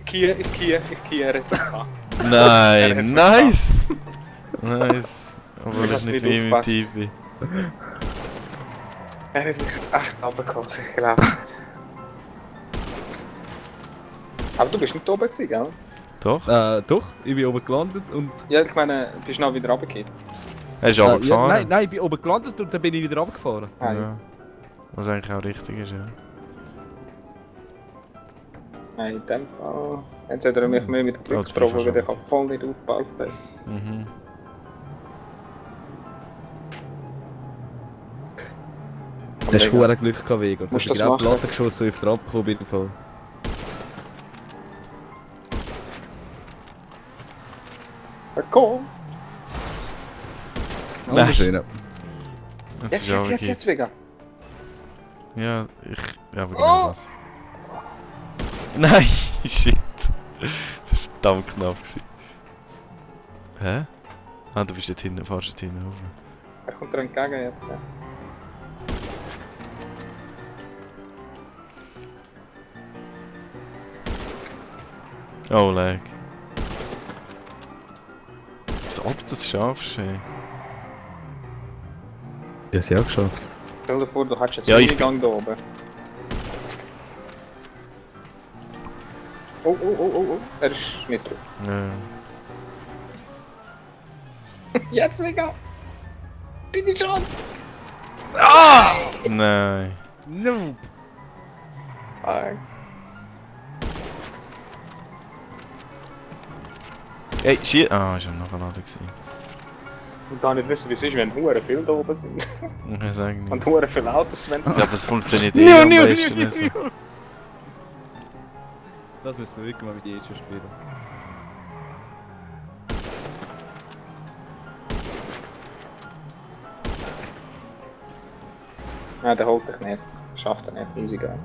kehre. Nein, nice! Nice. Aber Ich das ist hab's nicht nicht wie im aufgepasst. TV. Er hat mich jetzt echt runtergeholt, ich glaube nicht. Aber du bist nicht oben gewesen, gell? Doch? Doch, ich bin oben gelandet und... Ja, ich meine, du bist noch wieder runtergefallen. Er ist aber ja, gefahren. nein, ich bin oben gelandet und dann bin ich wieder runtergefahren. Ah, Ja. jetzt. Was eigentlich auch richtig ist, ja. Nein, in dem Fall. Jetzt hat er mich mehr mit dem Glück das bin ich getroffen, weil fast ich voll nicht aufgepasst habe. Mhm. Das ist verdammt Glück gehabt, Vega. Du Musst hast das genau machen. Platte geschossen und auf die Rampe gekommen bin ich voll. Ja, komm! Nein. Schön. Jetzt ist auch okay. Jetzt, Vega! Ja, ja, aber genau das. Nein, shit. Das war verdammt knapp gewesen. Hä? Ah, du bist jetzt hinten, fahrst jetzt hinten rauf. Er kommt dir entgegen jetzt. Ja. Oh, lag. Als ob du das schaffst, ey. Ich habe es ja auch geschafft. Stell dir vor, du hast jetzt Ja, einen ich Gang da oben. Oh, er ist nicht drauf. Ja. Jetzt, Vega! Deine Chance! Nein. No! Ah, Ey, shit. Ah, ist am Nachladen gewesen. ich gar nicht wissen, wie es ist, wenn hure viele da oben sind. Ich weiß eigentlich Und nicht. hure viele Autos, wenn Ich glaube, das funktioniert No, eh am no, besten. no, Also. no. Das müssen wir wirklich mal mit jedem spielen. Nein, der holt dich nicht. Schafft er nicht, easy gehen.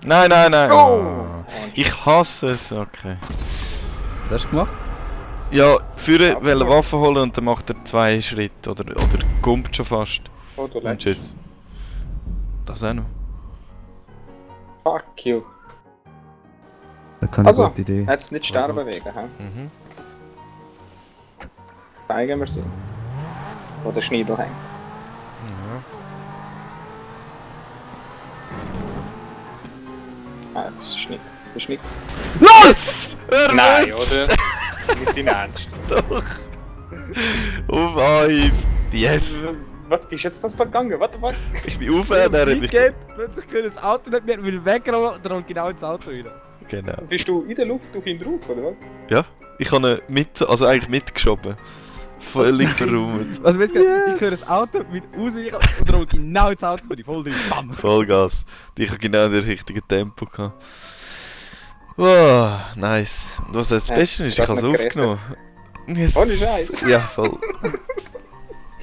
Nein, nein, nein. Oh! Ah. Ich hasse es, okay. Was hast du gemacht? Ja, führen, will eine Waffe holen und dann macht er 2 Schritte. Oder gumpt schon fast. Oh, du Und lebst. tschüss. Das auch noch. Fuck you. Jetzt habe ich Also, eine gute Idee. jetzt nicht sterben wegen, hä? Mhm. Zeigen wir sie. Wo der Schneidel hängt. Ah, das ist nicht. Das ist nichts. Los! Nein, Erwischt! oder? Nicht dein Ernst. Doch! Auf Eif! Yes! Was, wie ist jetzt das gegangen? Warte. Ich bin auf, er hat mich... Plötzlich können das Auto nicht mehr, will wegrammen und rollt genau ins Auto rein. Genau. Bist du in der Luft auf ihn drauf, oder was? Ja, ich habe ihn eigentlich mitgeschoben. Völlig verräumt. Also jetzt, ich höre das Auto mit ausweichen und roll genau ins Auto rein, voll drin. Bam! Vollgas. Ich habe genau das richtige Tempo gehabt. Wow, nice. Und was das Ja, Beste ist, ich habe es gerade noch aufgenommen. Yes. Ohne Scheiß. Ja, voll.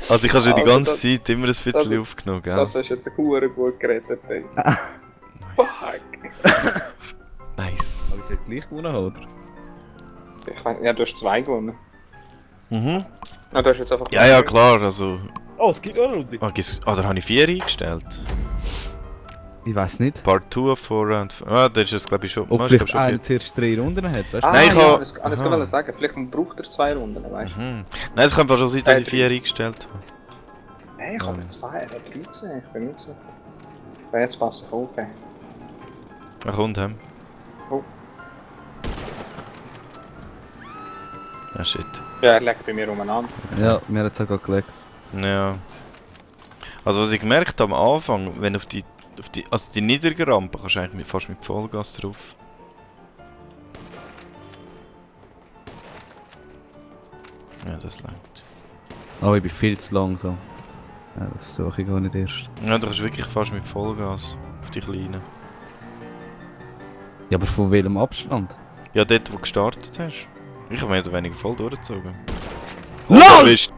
Also ich habe schon die Also ganze das- Zeit immer ein bisschen das- aufgenommen, gell? Das hast du jetzt hure gut gerettet, ey. Fuck! Aber Nice. ich sollte gleich gewonnen haben, oder? Ich mein, ja, du hast 2 gewonnen. Mhm. Ah, du hast jetzt einfach... Ja, ja, klar, also... Oh, es gibt noch eine Runde. da habe ich 4 eingestellt. Ich weiß nicht. Part 2 of 4 Round... Ah, das ist jetzt glaube ich schon... Ob Ah, ich vielleicht glaub schon einer zuerst 3 Runden hat, weißt du? Ah, Nein, ich ja, hab- das kann ich Aha. gerade sagen. Vielleicht braucht er 2 Runden, weißt du? Mhm. Nein, es könnte schon sein, dass ich 3. 4 eingestellt habe. Nein, ich habe 2 oder 3 gesehen. Ich bin nicht so... Jetzt passe ich auf, ey. Er kommt heim. Oh. Ja, shit. Ja, er legt bei mir umeinander. Ja, mir hat es auch gerade gelegt. Ja. Also was ich gemerkt habe am Anfang, wenn auf die also die niedrige Rampe kannst du eigentlich fast mit Vollgas drauf. Ja, das langt. Aber ich bin viel zu langsam. Ja, das suche ich gar nicht erst. Ja, du kannst wirklich fast mit Vollgas auf die Kleinen. Ja, aber von welchem Abstand? Ja, dort wo du gestartet hast. Ich habe mehr oder weniger voll durchgezogen. LOL! Erwischt.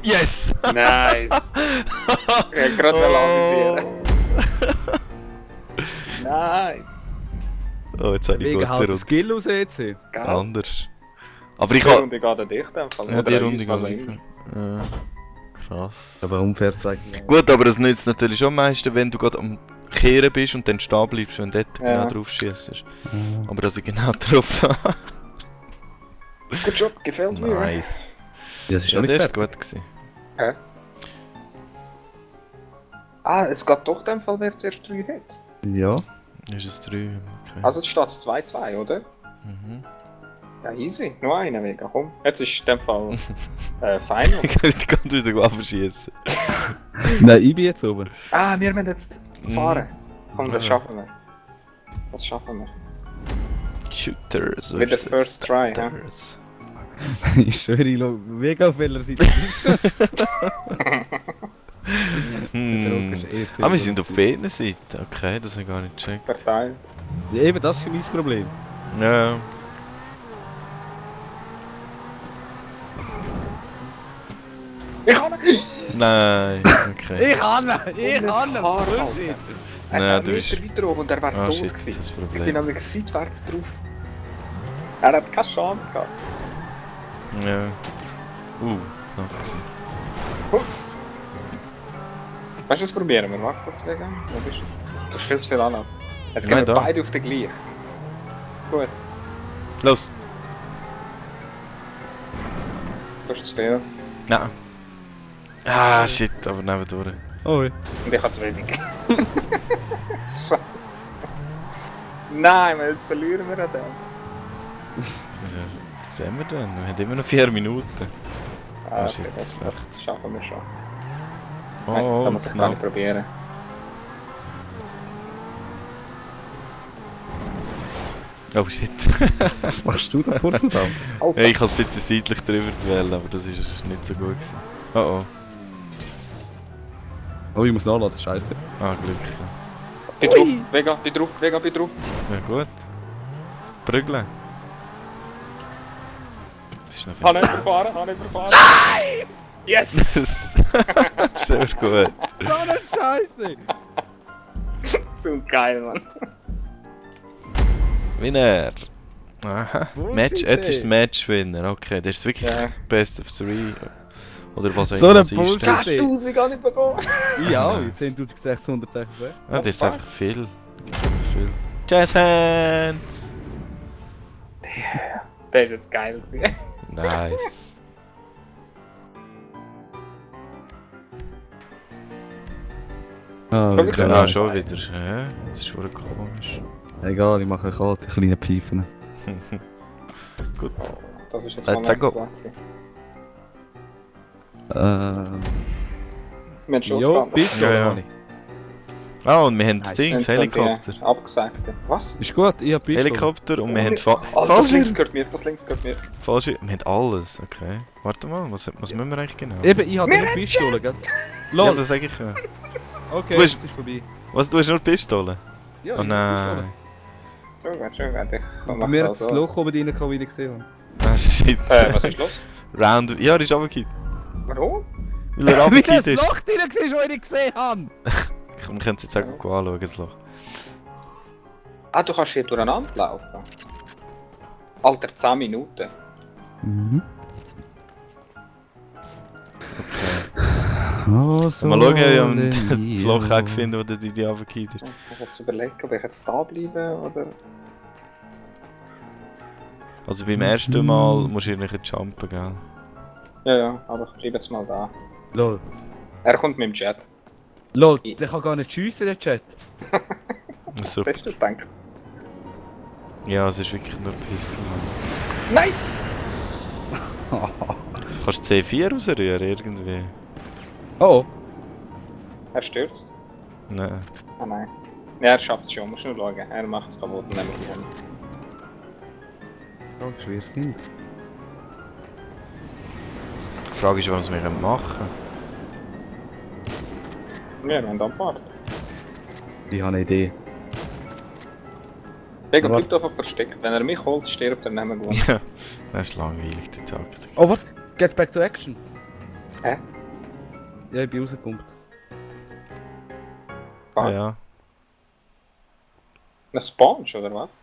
Yes! Nice! Ich hab gerade avisieren. Nice! Oh, jetzt habe ich Wegen gute halt Runde. Skill aus EC. Geil. Anders. Aber ich Die habe... Runde geht an dich dann. Fall. Ja, Oder die an Runde uns, geht was auch ich. immer. Krass. Aber unfair zu sagen. Gut, aber es nützt natürlich schon am meisten, wenn du gerade am Kehren bist und dann stehen bleibst, wenn du dort Ja. genau drauf schießt. Aber dass ich genau drauf habe. Good job, gefällt mir. Nice. Ja, das ist Ja, schon der nicht ist fertig. gut gewesen. Hä? Ah, es geht doch in dem Fall, wer zuerst 3 hat. Ja. Ist es 3? Okay. Also jetzt steht es 2-2, oder? Mhm. Ja, easy. Nur einer wegen. Komm. Jetzt ist in dem Fall Final. Ich kann wieder verschießen. Nein, ich bin jetzt oben. Ah, wir müssen jetzt fahren. Komm, das Ja. schaffen wir. Das schaffen wir. Shooters. With the versus first try, ja. Shooters. Ich schwöre, ich schaue mega auf welcher Seite du bist. Hm. Ah, wir sind auf beiden Seiten. Okay, das habe ich gar nicht gecheckt. Verteilt. Ja, eben, das ist mein Problem. Ja. Ich kann ihn! Nein, okay. Ich kann ihn! Bullshit! Nein, Ein du bist- Meter weiter oben und er wäre Ah, tot shit, gewesen. das Ich bin Problem. nämlich seitwärts drauf. Er hat keine Chance gehabt. Ja. Knapp gewesen. Weißt du, das probieren wir. Warte kurz wegen. Wo bist du? Du hast viel zu viel Anlauf. Jetzt gehen Nein, wir da. beide auf den gleich. Gut, Los! du hast zu viel. Nein. Ah, shit, aber nebendurch. Oh, ja. Und ich habe zu wenig. Scheiße. Nein, man, jetzt verlieren wir an dem. Ja, das sehen wir dann. Wir haben immer noch 4 Minuten. Ah, shit, okay, das das schaffen wir schon. Oh, Nein, da muss ich gar knapp. nicht probieren. Oh shit. Was machst du da, Purzelbaum? Oh, Ja, ich kann es ein bisschen seitlich drüber wählen, aber das ist nicht so gut gewesen. Oh Oh, ich muss nachladen, scheiße. oh. Ah, Glück. bin drauf, Vega, bin drauf, Vega, bin drauf. Ja gut. Prügeln. Das ist noch Habe viel. nicht überfahren, habe nicht überfahren. Yes! Sehr gut. So eine Scheiße! So geil, Mann. Winner. Aha. Bullshit, Match, jetzt ist ey. das Match-Winner. Okay, das ist wirklich Ja. Best of 3. Oder was auch So immer ein es einstellt. Bullshit. 10.000 gar nicht bekommen. Ja, Nice. 10.666. Ah, das ist einfach viel. Viel. Jazz Hands! Der ist jetzt geil gewesen. Nice. Ah, Komm, wieder. Genau, schon wieder. Hä? Das ist schon komisch. Egal, ich mache kalte kleine Pfeifen. Gut. Das ist jetzt Let's mal go. gewesen. Ähm. Wir haben schon Jo, dran. bist Ja, ja. du? Ah, und wir haben das Nice. Ding, das Wir haben so Helikopter. die Abgesagte. Was? Ist gut, ich hab Pistole. Helikopter und wir haben Oh, das links gehört mir, das links gehört mir. Fallschirm. Wir haben alles, okay. Warte mal, was müssen wir eigentlich genau? Eben, ich habe Wir nur haben Pistole, gell? Ja, Lol, das sag ich ja. okay, Du hast- das ist vorbei. Was, du hast nur Pistole? Ja, Oh ich hab nein. Schön gut, schön gut. Ich Bei mach's mir auch hat das so. Loch oben rein, wie ich gesehen habe. Ah, shit. Was ist los? Round... Ja, er ist runtergefallen. Warum? Weil er Wie runtergefallen das ist. Loch drin war, das ich nicht gesehen habe! Wir können es jetzt auch anschauen, das Loch. Ah, du kannst hier durcheinander laufen. Alter, 10 Minuten. Mhm. Okay. Oh, so Mal schauen, wie ich das Loch auch finde, wo der die runtergefallen ist. Ich muss jetzt überlegen, ob ich jetzt da bleibe oder... Also beim ersten Mal musst du irgendwie jumpen, gell? Ja, ja, aber ich bleibe jetzt mal da. Lol. Er kommt mit dem Jet. Lol, der kann gar nicht schiessen, der Chat. Was Super. hast du gedacht? Ja, es ist wirklich nur Pistole. Nein! Kannst du C4 rausrühren irgendwie? Oh, Er stürzt. Nein. Ah nein. Ja, er schafft es schon, musst nur schauen. Er macht es kaputt und dann mit ihm. oh, schwer sind. Die Frage ist, was wir machen können. Ja, wir haben Anfahrt. Ich habe eine Idee. Vega, Aber- bleibt einfach versteckt. Wenn er mich holt, stirbt er nicht mehr gewonnen. Ja, das ist langweilig, die Taktik. Oh, was? Get back to action. Hä? Ja, ich bin rausgekommen. Ah. Ja. Ein Sponge, oder was?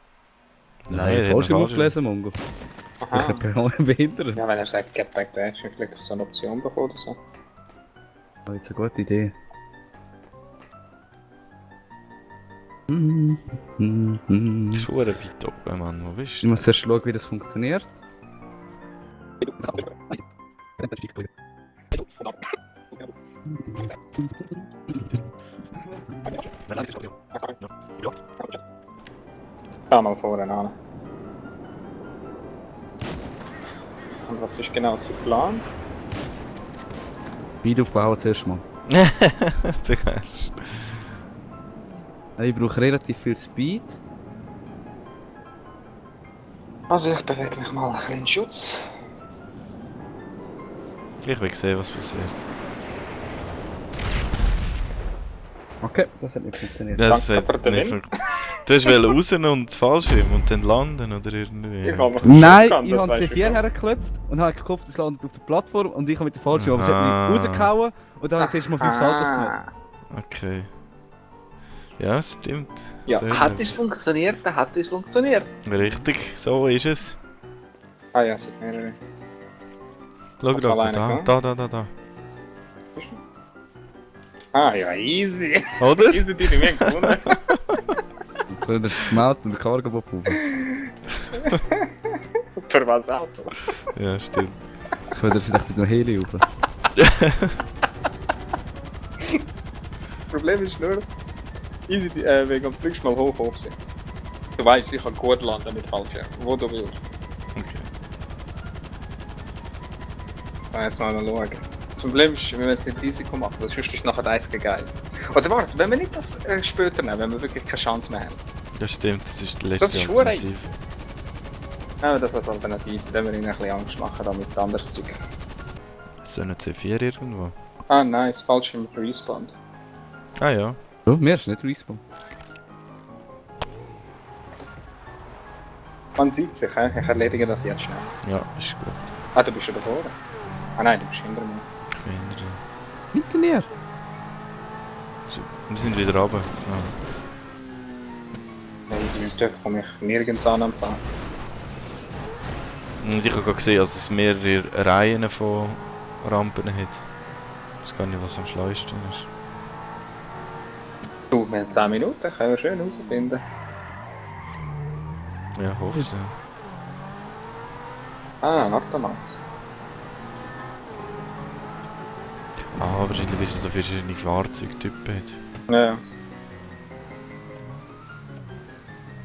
er hat falsch einen aufgelesen, Mongo. Ich Aha. bin behindert. Ja, wenn er sagt Gepäck, dann hast du vielleicht so eine Option bekommen oder so. Oh, jetzt eine gute Idee. Das ist verdammt weit oben, Mann. Wo bist Ich du? muss erst schauen, wie das funktioniert. Schau mal vorne an. Und was ist genau sein Plan? Video aufbauen zuerst mal. Du kannst. Ich brauche relativ viel Speed. Also ich bewege mich mal ein bisschen in Schutz. Ich will sehen, was passiert. Okay, das hat nicht funktioniert. Das Danke für hat den nicht Wind. funktioniert. Du hast raus und das Fallschirm und dann landen oder irgendwie. Ich habe Nein, ich habe C4 hergeklopft und habe geklopft, es landet auf der Plattform und ich habe mit der Fallschirm, aber es hat mich rausgehauen und dann habe ich zuerst mal 5 Saltos gemacht. Okay. Ja, stimmt. Ja, Sehr hat gut. es funktioniert, dann hat es funktioniert. Richtig, so ist es. Ah ja, es sind mehrere. Schau Hat's da, alleine da, gegangen? da. Bist du? Ah ja, easy. Oder? Easy, die wir haben gewonnen. Jetzt können wir das Maut und den Cargo aufbauen. Für was Auto? Ja, stimmt. Ich will das vielleicht mit dem Heli rauf. Das Problem ist nur, easy, wegen dem fliegst du mal hoch auf sie. Du weißt, ich kann gut landen mit Fallschirm, wo du willst. Okay. Kann jetzt mal schauen. Das Problem ist, wenn wir es nicht Risiko machen, weil sonst ist es nachher 1 gegen 1. Oder warte, wenn wir nicht das später nehmen, wenn wir wirklich keine Chance mehr haben. Das stimmt, das ist die letzte Das ist verdammt Alternative. Nehmen wir das als Alternative, dann wir ihnen ein bisschen Angst machen damit anderes Zeug. So eine C4 irgendwo. Ah nice, Fallschirm respawned. Ah ja. So, mir ist nicht Respawn. Man sieht sich, he? Ich erledige das jetzt schnell. Ja, ist gut. Ah, du bist schon davor. Ah nein, du bist hinter mir. Ich bin hinter dir. Hinter mir! So, wir sind wieder runter. Ja, easy, mit TÜV komme ich nirgends an am Fahren. Und ich habe gerade gesehen, dass es mehrere Reihen von Rampen hat. Ich weiß gar nicht, was am schlauesten ist. Du, wir haben 10 Minuten, können wir schön herausfinden. Ja, ich hoffe es. Ja. Ah, warte mal. Ah, wahrscheinlich, weil es so verschiedene Fahrzeugtypen hat. Ja.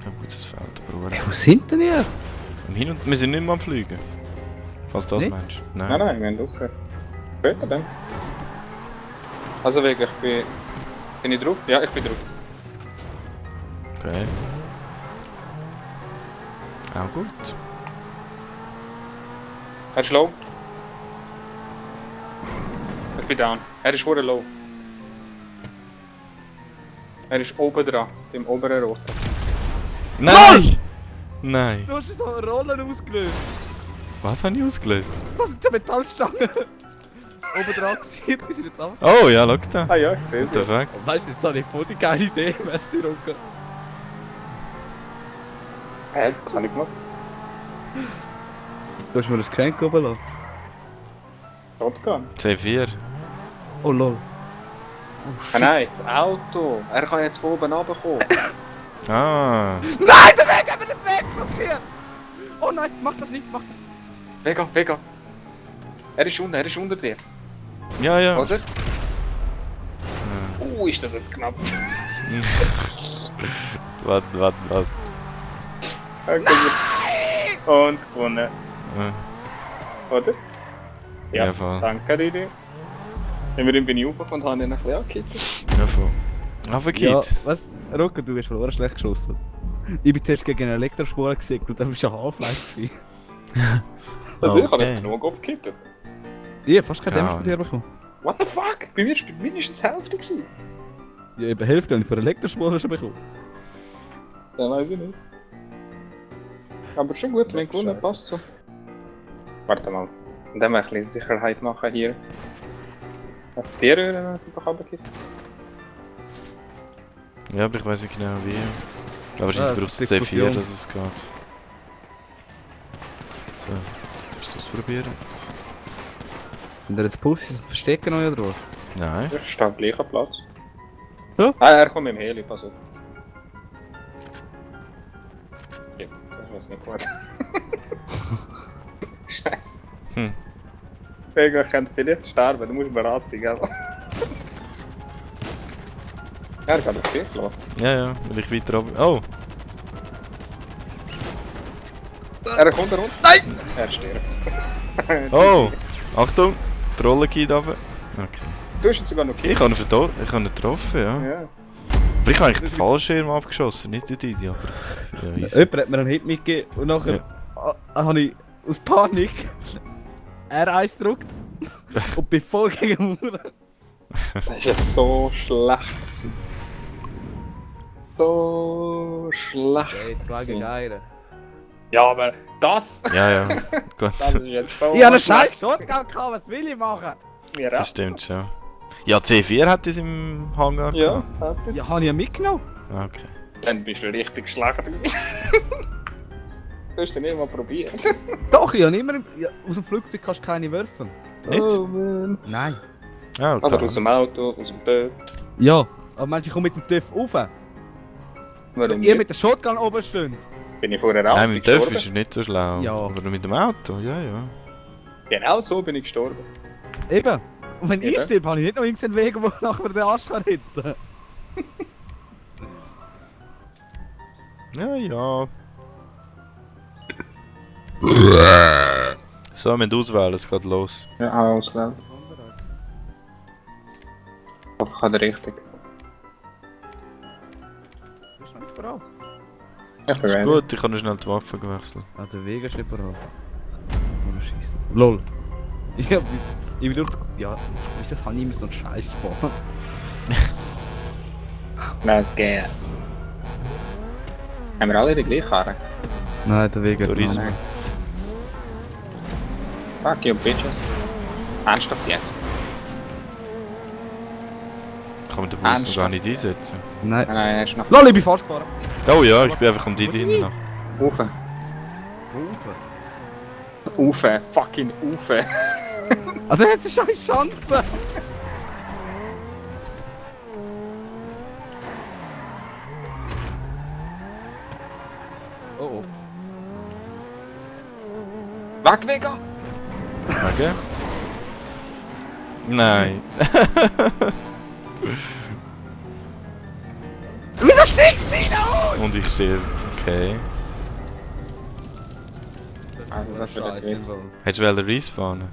Ja gut, das fehlt aber auch. Wo sind denn ihr? Wir sind nicht mehr am Fliegen. Falls du das Nicht? meinst. Nein, nein, wir haben aufgehört. Später dann. Also wirklich, bin ich drauf? Ja, ich bin drauf. Okay. Auch gut. Er ist low. Ich bin down. Er ist verdammt low. Er ist oben dran, im oberen Roten. Nein! Nein! Du hast so Rollen ausgelöst. Was habe ich ausgelöst? Das sind die Metallstangen. Oben dran gewesen, die sind jetzt ab. Oh ja, schau da. Ah ja, ich sehe What sie. the fuck? Weißt du, jetzt habe ich voll die geile Idee, merci Ruka. Was habe ich gemacht? Du hast mir das Geschenk oben lassen. Shotgun. C4. Oh lol. Ah nein, das Auto. Er kann jetzt von oben runterkommen. Ah. Nein, der Weg, haben wir den Weg blockiert! Oh nein, mach das nicht, mach das nicht. Vega, Vega. Er ist unter dir. Ja, ja. Oder? Ist das jetzt knapp. Warte. Und gewonnen. Oder? Ja, voll. Danke dir. Immerhin bin ich aufgekommen und habe ihn ein bisschen angekittet. Ja, voll. Aber Ja, geht's? was? Ruka, du hast verloren schlecht geschossen. Ich bin zuerst gegen eine Elektrospur gesehen und dann bist du ein Half-Life gewesen. Also ich habe Okay. ihn genug aufgekittet. Ich hab fast keinen Ja. Damage von dir bekommen. What the fuck? Bei mir war mindestens die Hälfte gewesen. Ja, eben Hälfte habe ich für eine Elektrospur schon bekommen. Ja, weiß ich nicht. Aber schon gut, wenn gewonnen, passt so. Warte mal. Und dann mal ein bisschen Sicherheit machen hier. Was die Röhren sind doch runtergekippt. Ja, aber ich weiß nicht genau wie. Aber wahrscheinlich brauchst du C4, Explosion. dass es geht. ausprobieren. Sind ihr jetzt Pussys und verstecken euch oder was? Nein. Ich stehe am gleichen Platz. Ja? Ah, er kommt mit dem Heli, pass auf. Shit, das ist nicht gut. Scheiße. Vega könnte vielleicht sterben, du musst bereit sein, gell? Er geht auf dich los. Ja, ja, will ich weiter ab. Oh! Er kommt runter. Nein! Er stirbt. Oh! Achtung! Die Rolle geht runter. Okay. Du hast ihn sogar noch Ich gekillt. habe ihn getroffen, ja. Ja. Aber ich habe eigentlich den Fallschirm abgeschossen, nicht den Didi, aber... Ja, easy. Jemand hat mir einen Hit mitgegeben und nachher habe ich aus Panik R1 gedrückt und bin voll gegen den Mauer. Das ist so schlecht gewesen. So schlecht gewesen. Geil. Ja, aber das... Ja, ja. Gut. Das ist jetzt so... Ich habe einen scheiß schlecht Shotgun gehabt, was will ich machen? Wir Das stimmt schon. Ja, C4 hat es im Hangar Ja, gehabt. hat es. Ja, habe ich ja mitgenommen. Ah, okay. Dann bist du richtig schlecht gewesen. Du hast es nicht mal probiert. Doch, ich habe immer... Ja, aus dem Flugzeug kannst du keine werfen. Nicht? Oh man. Nein. Ah, Oder okay. aus dem Auto, aus dem Töpf. Ja, aber meinst du, ich komme mit dem TÜV rauf? Warum Wenn ihr nicht? mit der Shotgun oben steht. Bin ich vorher auch Nein, mit dem Dörf gestorben? ist er nicht so schlau. Ja. Aber mit dem Auto, ja, ja. Genau so bin ich gestorben. Eben. Und wenn ich Eben. stirb, habe ich nicht noch irgendeinen Weg, wo nachher den Arsch kann retten. Ja, ja. So, wir müssen auswählen, es geht los. Ja, auch ausgewählt. Ich hoffe, ich habe den richtig. Bist du noch nicht bereit? Ich bin Ist ready. gut, ich habe noch schnell die Waffe gewechselt. Ah, der Weg ist nicht bereit. Oh, Scheiße. LOL. Ich bin durch... Ja, wieso habe ich immer so einen Scheiß Spawn? Los geht's. Haben wir alle die gleiche Karre? Nein, der Weg ist Tourismus. Nein. Fuck you, bitches. Ernsthaft jetzt? Kann man den Bus noch Ernsthaft? gar nicht einsetzen. Nein. Nein, nein, er ist noch... LOL, ich bin falsch gefahren. Oh ja, ich bin einfach am Didi hinten nach. Ufe. Rauf. Ufe. Fucking Ufe. Also jetzt ist eine Chance. Oh oh. Weg, Vega! Okay. Nein. Wieso stinkst du da? Und ich stehe. Okay. Also das wird jetzt witzig. Hättest du wollen respawnen?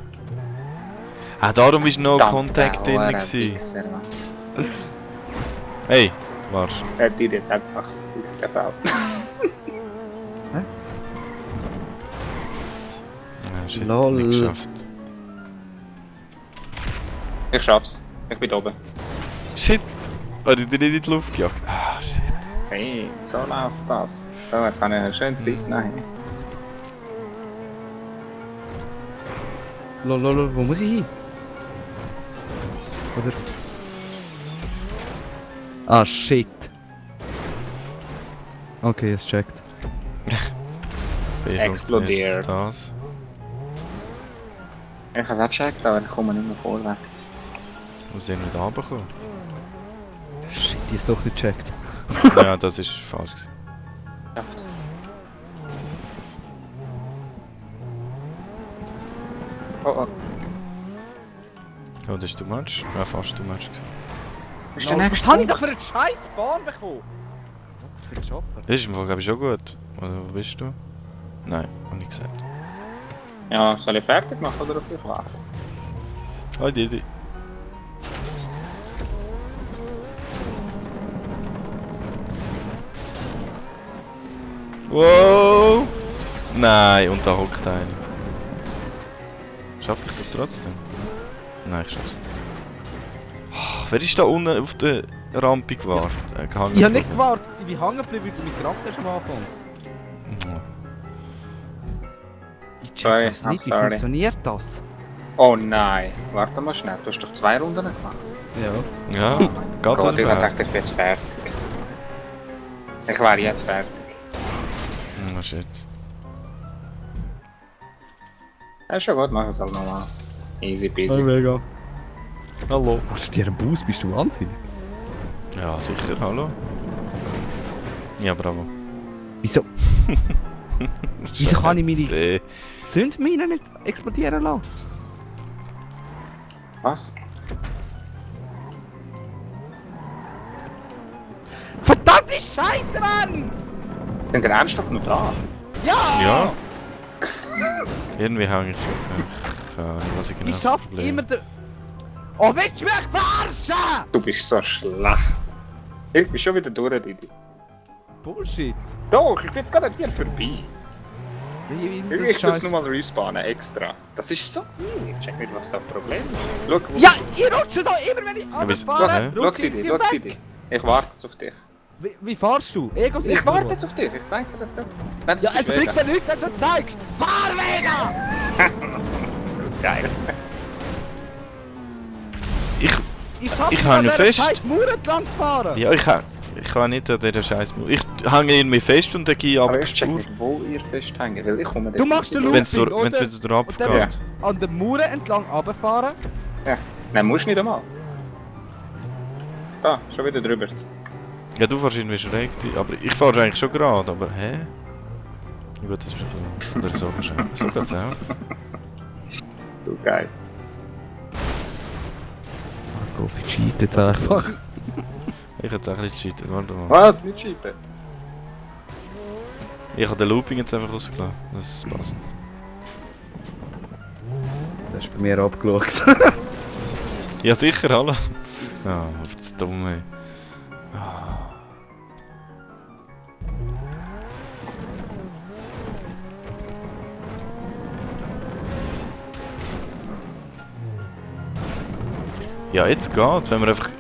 Ah, darum war No Contact drin. gewesen. Wichser, Mann. Hey, warst Er tut jetzt einfach auf der Feld. Ja, shit, Lol. nicht geschafft. Ich schaff's. Ich bin oben. Shit! Habe ich dich nicht in die Luft gejagt? Ah, shit. Hey, so läuft das. So, jetzt habe ich eine schöne Zeit. Nein. Lol, wo muss ich hin? Oder? Ah, shit. Okay, es checkt. Wie Explodiert. funktioniert das? Ich habe es gecheckt, aber ich komme nicht mehr vorwärts. Wo sind wir da runtergekommen? Shit, die ist doch nicht checkt. Ja, das ist falsch gewesen. Schafft. Oh oh. Oh, das ist too much? Ja, fast too much gewesen. Ist der Was nächste? habe ich da für einen scheiß Bahn bekommen? Ich will es schaffen. Das ist im Fall, glaube ich, schon gut. Oder wo bist du? Nein, hab nicht gesagt. Ja, soll ich fertig machen oder auf dich warten? Hi Didi. Wow! Nein, und da hockt einer. Schaffe ich das trotzdem? Nein, ich schaff's nicht. Oh, wer ist da unten auf der Rampe gewartet? Gehangen? Ich habe nicht gewartet, ich bin hängen geblieben, weil du mich gerappt hast am Anfang. Oh. Ich Sorry, check das I'm nicht, wie sorry. funktioniert das? Oh nein. Warte mal schnell. Du hast doch 2 Runden gemacht. Ja. Ja, geht Gott, das ich überhaupt? dachte, ich bin jetzt fertig. Ich wäre jetzt fertig. Oh shit. Ja, ist schon gut, mach es halt nochmal. Easy peasy. mega. Hallo. Hast du dir einen Boost? Bist du wahnsinnig? Ja, sicher, hallo. Ja, bravo. Wieso? Wieso kann ich meine Scheiße. Zündmine nicht explodieren lassen? Was? Verdammte Scheiße, Mann! Sind wir ernsthaft noch da? Ja! Ja. Irgendwie hänge ich so. Ich weiß genau Ich das schaff Problem. immer der... Oh, willst du mich verarschen? Du bist so schlecht. Ich bin schon wieder durch, Didi. Bullshit. Doch, ich bin jetzt gerade an dir vorbei. Das Ich Scheiß- muss nur mal respawnen, extra. Das ist so easy. Ich check nicht, was das Problem ist. Schau, wo Ja, ihr rutscht doch immer, wenn ich wieso- runterfahre. Schau, Didi, schau, Didi. Ich warte jetzt auf dich. Wie fahrst du? Ego Ich warte jetzt auf dich, ich zeig's dir das gerade. Nein, das Ja, ist es bringt Vega. mir nichts, dass du zeigst. Fahr wieder! So geil. Ich schaff Ich nicht, an hänge dieser fest. scheiß Mauer entlang zu fahren. Ja, ich kann nicht an dieser Scheiß. Ich hänge irgendwie fest und dann gehe ich Aber ab ich check Spur. nicht, wo ihr festhängt, weil ich komme Du machst den Wenn es Looping, oder? wieder drauf Und dann geht. musst du an der Mauer entlang runterfahren. Ja. Nein, musst nicht einmal. Da, schon wieder drüber. Ja, du fährst irgendwie schräg. Aber ich fahre eigentlich schon gerade, aber hä? Gut, das ist schon. Oder so wahrscheinlich. So geht's auch. So geil. Fuck off, ich cheat jetzt einfach. Ich hätte es auch nicht cheaten. Warte mal. Was? Nicht schieben? Ich habe den Looping jetzt einfach rausgelassen. Das passt. Das ist bei mir abgeschaut. Ja, sicher, hallo. Ja, das dumm, ey. Ja, jetzt geht's. Wenn man einfach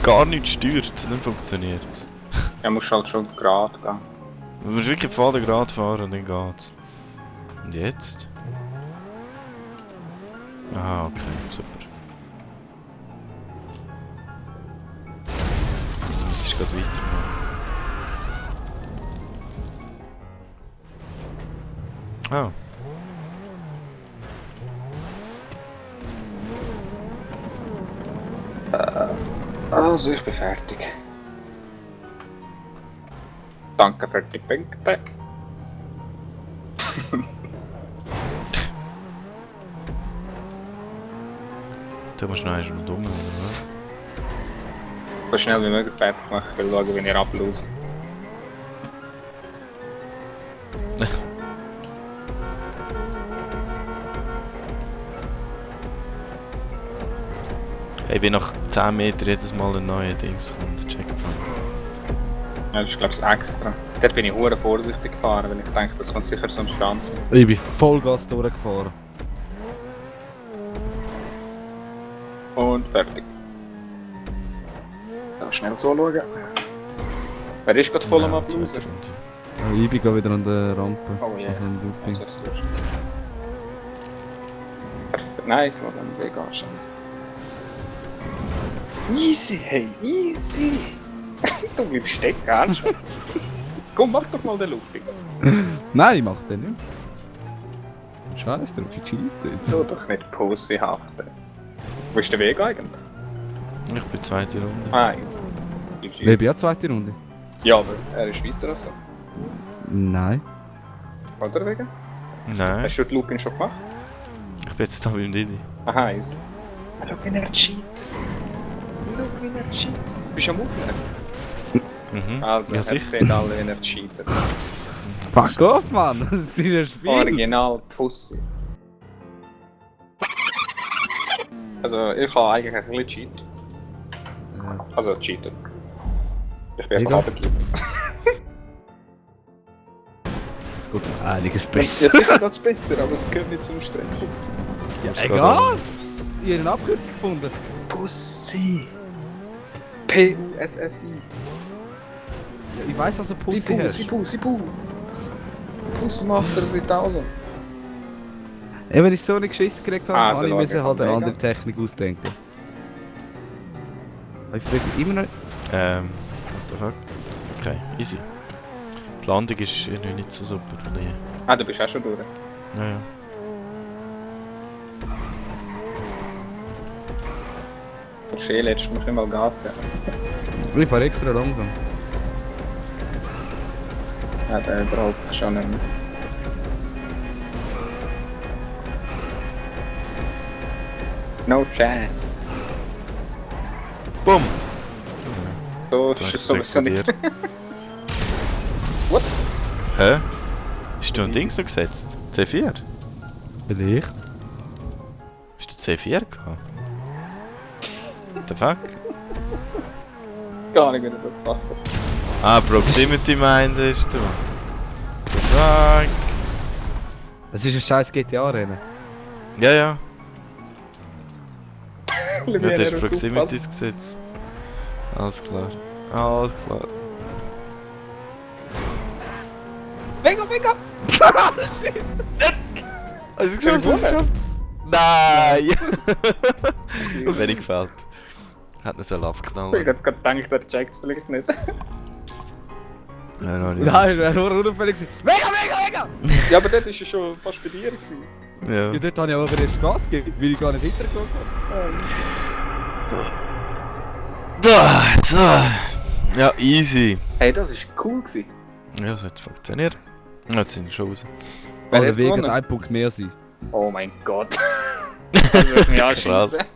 gar nichts steuert, dann funktioniert es. Ja, musst halt schon gerade gehen. Du musst wirklich voll gerade fahren und dann geht's. Und jetzt? Ah, okay, super. Du müsstest gerade weitermachen. Ah. Also, ich bin fertig. Danke für die Punkte. Da musst du noch einmal dumm, oder? So schnell wie möglich fertig machen, ich will schauen, wenn ihr ablose. Hey, wie nach 10 Metern jedes Mal ein neuer Dings kommt, Checkpoint. Ja, das ist glaube ich extra. Dort bin ich hure vorsichtig gefahren, weil ich denke, das kommt sicher so ein Schranz. Ich bin Vollgas durchgefahren. Und fertig. So, schnell zuschauen. Wer ist gerade voll am Ablosen? Ich bin gerade wieder an der Rampe. Oh yeah. Also am Looping. Also, das ist perfekt. Nein, ich will dann Vega Chance. Easy, hey, easy! Du bleibst stecken, ernst? Komm, mach doch mal den Looping. Nein, ich mach den nicht. Scheiß drauf, ich cheat jetzt. So doch nicht Pussy-haften. Wo ist der Weg eigentlich? Ich bin zweite Runde. Ah, easy. Ich bin ja zweite Runde. Ja, aber er ist weiter als so. Nein. Oder wegen? Nein, Hast du die Looping schon gemacht? ich bin jetzt da beim Didi. Aha, easy. Schau, wie er cheatet. Schau, wie er cheatet. Bist du am Aufnehmen? Mhm. Also, ja, jetzt sicher. sehen alle, wie er cheatet. Fuck off, Mann! Das ist ein Spiel! Original Pussy. Also, ich habe eigentlich ein bisschen cheaten. Also, cheaten. Ich bin einfach Egal. runtergeleitet. Es geht um einiges Ja, besser. sicher geht's besser, aber es gehört nicht zum Strecken. Ja, egal! Ich habe eine Abkürzung gefunden. Pussy. P-U-S-S-I. Ja, ich weiss, was du Pussy Sipu, hast. Sipu, Sipu. Pussy Master 3000. Ey, wenn ich so eine Geschichte gekriegt habe, Also, habe ich schau, müssen halt eine mega. andere Technik ausdenken. Aber ich frage mich immer noch... What the fuck? Okay, easy. Die Landung ist irgendwie nicht so super. Nee. Ah, du bist auch schon durch. Ja, ja. Der Schäle hättest du mir mal Gas geben. Ich fahre extra langsam. Ja, der überhaupt schon nicht mehr. No chance. Bumm! So Du ist es hast sowieso nicht. What? Hä? Hast du ein Ding so gesetzt? C4? Vielleicht. Hast du C4 gehabt? What the fuck? Gar nicht, wie ich das gemacht habe. Ah, Proximity Mines hast du. Fuck! Es ist ein scheiß GTA-Rennen. Ja, ja. Ja, Lumina, du hast du Proximities gesetzt. Alles klar. Alles klar. Mega, mega! Hast du geschafft? Hast du es geschafft? Nein! Wenig gefällt. Hat ihn soll Ich abknallen. hab jetzt gerade gedacht, der checkt vielleicht nicht. Ja, noch nicht. Nein, er war unauffällig. Mega, mega, mega! Ja, aber dort war er schon fast bei dir. Gewesen. Ja. Ja, dort habe ich aber erst Gas gegeben, weil ich gar nicht hintergekommen bin. So. Ja, easy. Hey, das war cool. Gewesen. Ja, das hat funktioniert. Jetzt sind wir schon raus. Wer Also hat wegen gewonnen? ein Punkt mehr sein. Oh mein Gott. Das wird mich anschießen. Krass.